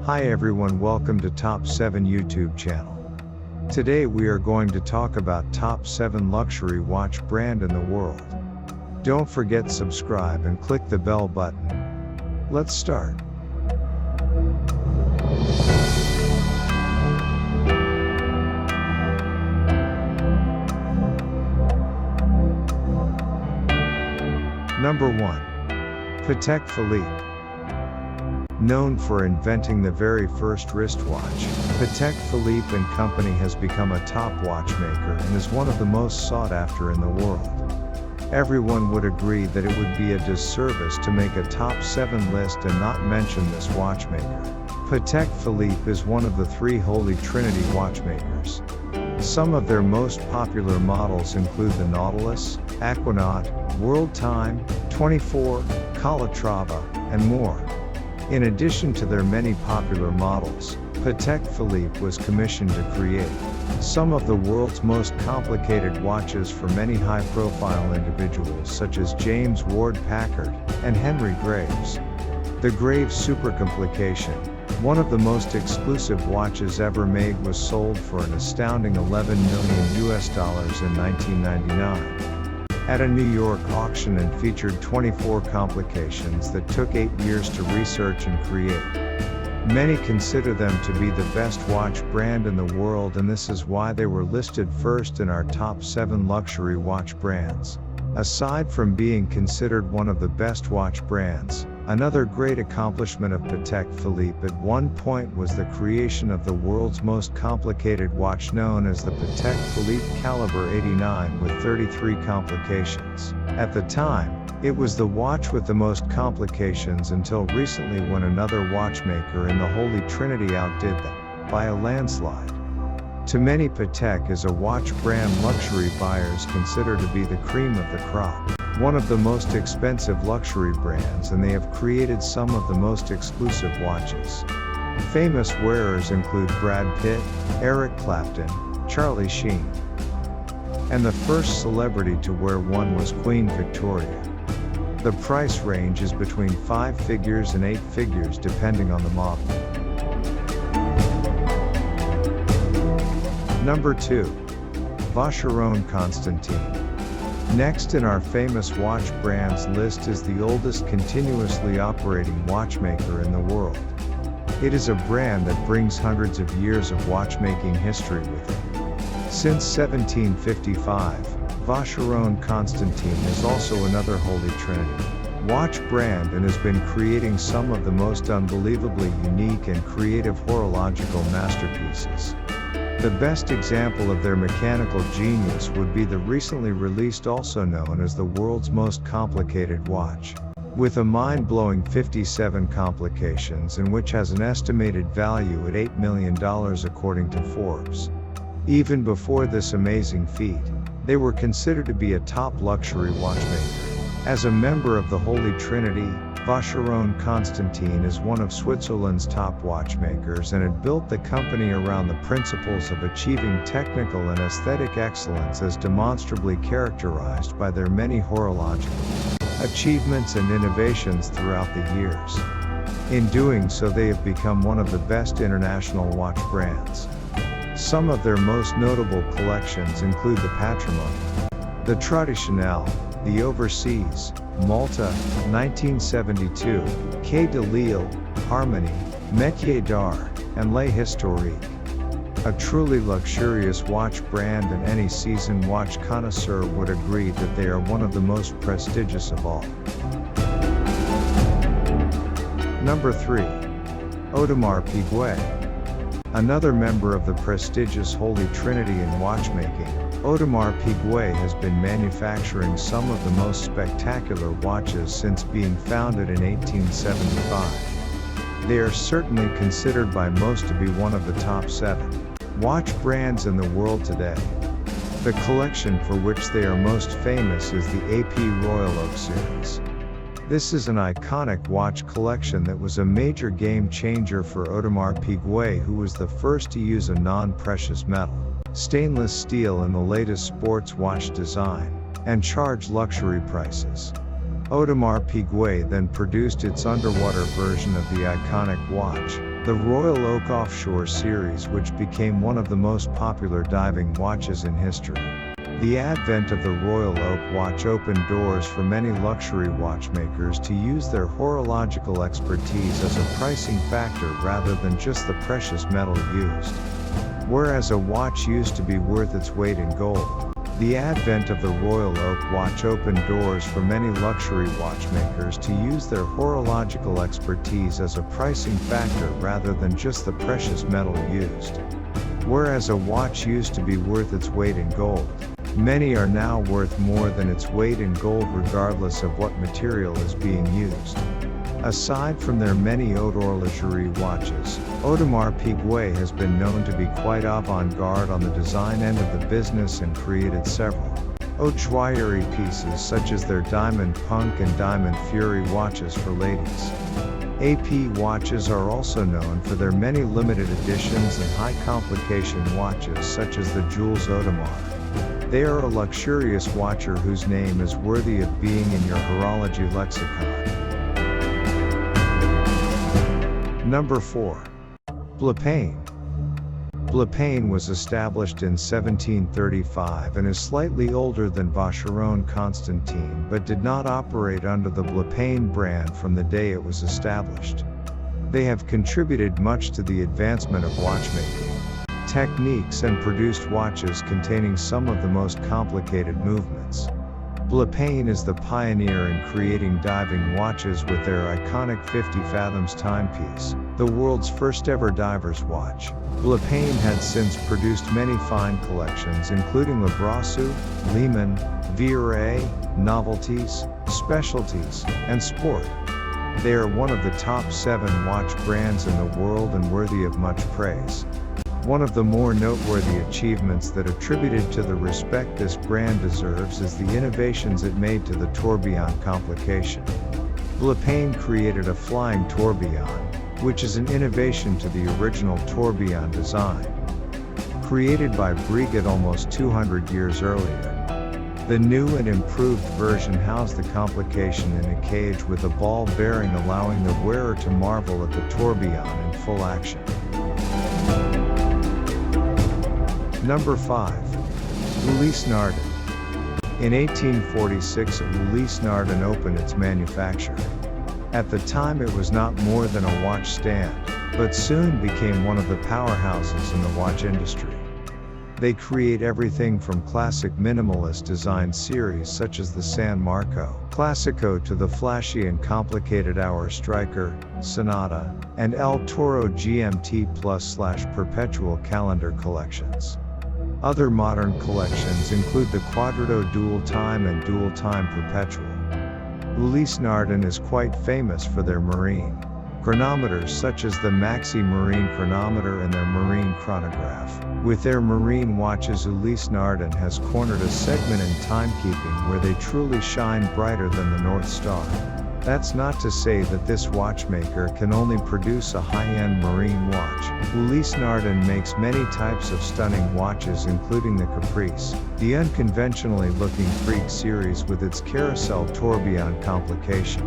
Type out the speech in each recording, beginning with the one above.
Hi everyone, welcome to Top 7 YouTube channel. Today we are going to talk about top 7 luxury watch brand in the world. Don't forget subscribe and click the bell button. Let's start. Number 1. Patek Philippe. Known for inventing the very first wristwatch, Patek Philippe & Company has become a top watchmaker and is one of the most sought after in the world. Everyone would agree that it would be a disservice to make a top 7 list and not mention this watchmaker. Patek Philippe is one of the 3 Holy Trinity Watchmakers. Some of their most popular models include the Nautilus, Aquanaut, World Time, 24, Calatrava, and more. In addition to their many popular models, Patek Philippe was commissioned to create some of the world's most complicated watches for many high-profile individuals such as James Ward Packard and Henry Graves. The Graves Supercomplication, one of the most exclusive watches ever made, was sold for an astounding $11 million in 1999. At a New York auction and featured 24 complications that took 8 years to research and create. Many consider them to be the best watch brand in the world, and this is why they were listed first in our top 7 luxury watch brands. Aside from being considered one of the best watch brands, another great accomplishment of Patek Philippe at one point was the creation of the world's most complicated watch known as the Patek Philippe Caliber 89 with 33 complications. At the time, it was the watch with the most complications until recently when another watchmaker in the Holy Trinity outdid them, by a landslide. To many, Patek is a watch brand luxury buyers consider to be the cream of the crop, one of the most expensive luxury brands, and they have created some of the most exclusive watches. Famous wearers include Brad Pitt, Eric Clapton, Charlie Sheen. And the first celebrity to wear one was Queen Victoria. The price range is between 5 figures and 8 figures depending on the model. Number 2. Vacheron Constantin. Next in our famous watch brands list is the oldest continuously operating watchmaker in the world. It is a brand that brings hundreds of years of watchmaking history with it. Since 1755, Vacheron Constantin is also another Holy Trinity watch brand and has been creating some of the most unbelievably unique and creative horological masterpieces. The best example of their mechanical genius would be the recently released, also known as the world's most complicated watch, with a mind-blowing 57 complications and which has an estimated value at $8 million according to Forbes. Even before this amazing feat, they were considered to be a top luxury watchmaker. As a member of the Holy Trinity, Vacheron Constantin is one of Switzerland's top watchmakers and had built the company around the principles of achieving technical and aesthetic excellence as demonstrably characterized by their many horological achievements and innovations throughout the years. In doing so, they have become one of the best international watch brands. Some of their most notable collections include the Patrimony, the Traditionnel, the Overseas, Malta, 1972, Quai de Lille, Harmony, Métier d'Art, and Les Historiques. A truly luxurious watch brand, and any seasoned watch connoisseur would agree that they are one of the most prestigious of all. Number 3. Audemars Piguet. Another member of the prestigious Holy Trinity in watchmaking, Audemars Piguet has been manufacturing some of the most spectacular watches since being founded in 1875. They are certainly considered by most to be one of the top 7 watch brands in the world today. The collection for which they are most famous is the AP Royal Oak series. This is an iconic watch collection that was a major game changer for Audemars Piguet, who was the first to use a non-precious metal, stainless steel in the latest sports watch design, and charge luxury prices. Audemars Piguet then produced its underwater version of the iconic watch, The Royal Oak Offshore series, which became one of the most popular diving watches in history. The advent of the Royal Oak watch opened doors for many luxury watchmakers to use their horological expertise as a pricing factor rather than just the precious metal used. Whereas a watch used to be worth its weight in gold, the advent of the Royal Oak watch opened doors for many luxury watchmakers to use their horological expertise as a pricing factor rather than just the precious metal used. Whereas a watch used to be worth its weight in gold, many are now worth more than its weight in gold regardless of what material is being used. Aside from their many haute horlogerie watches, Audemars Piguet has been known to be quite avant-garde on the design end of the business and created several haute joaillerie pieces such as their Diamond Punk and Diamond Fury watches for ladies. AP watches are also known for their many limited editions and high complication watches such as the Jules Audemars. They are a luxurious watcher whose name is worthy of being in your horology lexicon. Number 4. Blancpain. Blancpain was established in 1735 and is slightly older than Vacheron Constantin but did not operate under the Blancpain brand from the day it was established. They have contributed much to the advancement of watchmaking techniques and produced watches containing some of the most complicated movements. Blancpain is the pioneer in creating diving watches with their iconic 50 fathoms timepiece, the world's first ever diver's watch. Blancpain had since produced many fine collections including Le Brassus, Lehman, Viore, Novelties, Specialties, and Sport. They are one of the top 7 watch brands in the world and worthy of much praise. One of the more noteworthy achievements that attributed to the respect this brand deserves is the innovations it made to the tourbillon complication. Blancpain created a flying tourbillon, which is an innovation to the original tourbillon design, created by Breguet almost 200 years earlier. The new and improved version housed the complication in a cage with a ball bearing, allowing the wearer to marvel at the tourbillon in full action. Number 5. Ulysse Nardin. In 1846, Ulysse Nardin opened its manufacture. At the time it was not more than a watch stand, but soon became one of the powerhouses in the watch industry. They create everything from classic minimalist design series such as the San Marco Classico to the flashy and complicated Hour Striker, Sonata, and El Toro GMT Plus/Perpetual calendar collections. Other modern collections include the Quadrato Dual Time and Dual Time Perpetual. Ulysse Nardin is quite famous for their marine chronometers such as the Maxi Marine Chronometer and their Marine Chronograph. With their marine watches, Ulysse Nardin has cornered a segment in timekeeping where they truly shine brighter than the North Star. That's not to say that this watchmaker can only produce a high-end marine watch. Ulysse Nardin makes many types of stunning watches including the Caprice, the unconventionally looking Freak series with its carousel tourbillon complication,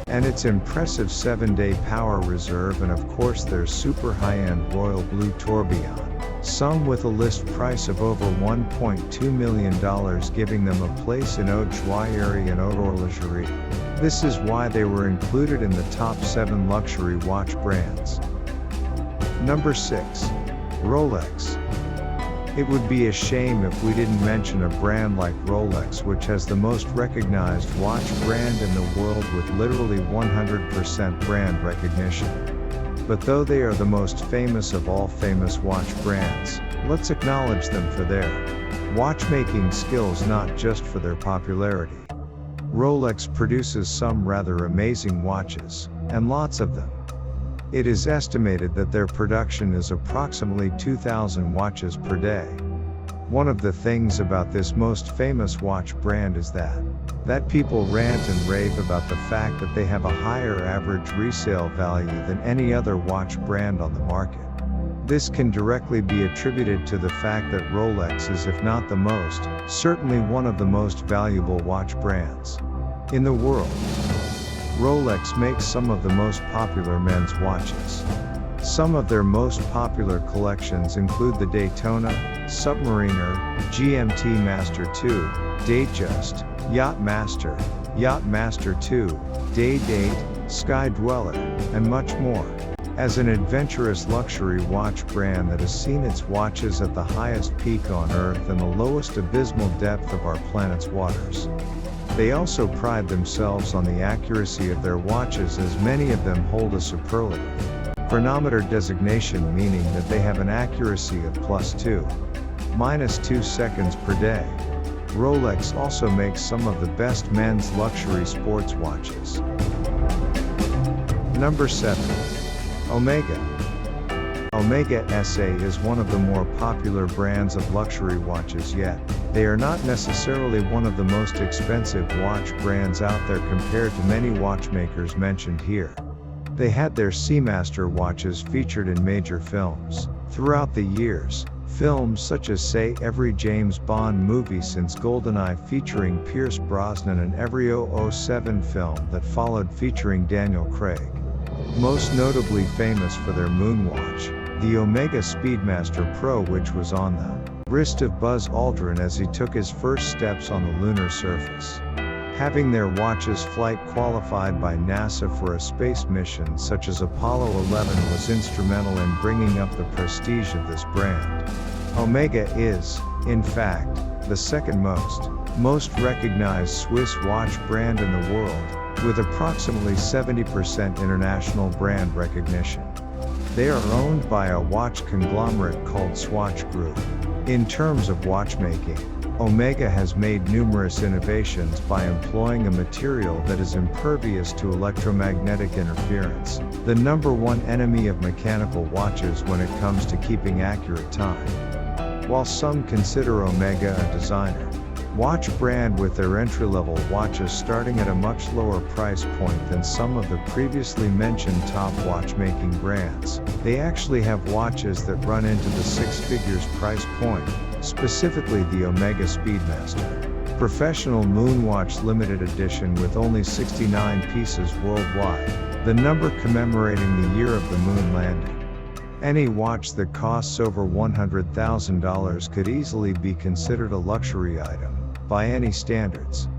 and its impressive 7-day power reserve, and of course their super high-end royal blue tourbillon, some with a list price of over $1.2 million, giving them a place in haute joaillerie and haute horlogerie. This is why they were included in the top 7 luxury watch brands. Number 6. Rolex. It would be a shame if we didn't mention a brand like Rolex, which has the most recognized watch brand in the world with literally 100% brand recognition. But though they are the most famous of all famous watch brands, let's acknowledge them for their watchmaking skills, not just for their popularity. Rolex produces some rather amazing watches, and lots of them. It is estimated that their production is approximately 2,000 watches per day. One of the things about this most famous watch brand is that people rant and rave about the fact that they have a higher average resale value than any other watch brand on the market. This can directly be attributed to the fact that Rolex is, if not the most, certainly one of the most valuable watch brands in the world. Rolex makes some of the most popular men's watches. Some of their most popular collections include the Daytona, Submariner, GMT Master 2, Datejust, Yacht Master 2, Day Date, Sky Dweller, and much more. As an adventurous luxury watch brand that has seen its watches at the highest peak on Earth and the lowest abysmal depth of our planet's waters. They also pride themselves on the accuracy of their watches, as many of them hold a superlative chronometer designation, meaning that they have an accuracy of +2, -2 seconds per day. Rolex also makes some of the best men's luxury sports watches. Number 7. Omega. Omega SA is one of the more popular brands of luxury watches, yet they are not necessarily one of the most expensive watch brands out there compared to many watchmakers mentioned here. They had their Seamaster watches featured in major films throughout the years. Films such as, say, every James Bond movie since GoldenEye featuring Pierce Brosnan, and every 007 film that followed featuring Daniel Craig. Most notably famous for their moonwatch, the Omega Speedmaster Pro, which was on the wrist of Buzz Aldrin as he took his first steps on the lunar surface. Having their watches flight qualified by NASA for a space mission such as Apollo 11 was instrumental in bringing up the prestige of this brand. Omega is, in fact, the second most recognized Swiss watch brand in the world, with approximately 70% international brand recognition. They are owned by a watch conglomerate called Swatch Group. In terms of watchmaking, Omega has made numerous innovations by employing a material that is impervious to electromagnetic interference, the number one enemy of mechanical watches when it comes to keeping accurate time. While some consider Omega a designer watch brand with their entry-level watches starting at a much lower price point than some of the previously mentioned top watchmaking brands, they actually have watches that run into the 6 figures price point, specifically the Omega Speedmaster Professional Moonwatch Limited Edition with only 69 pieces worldwide, the number commemorating the year of the moon landing. Any watch that costs over $100,000 could easily be considered a luxury item by any standards.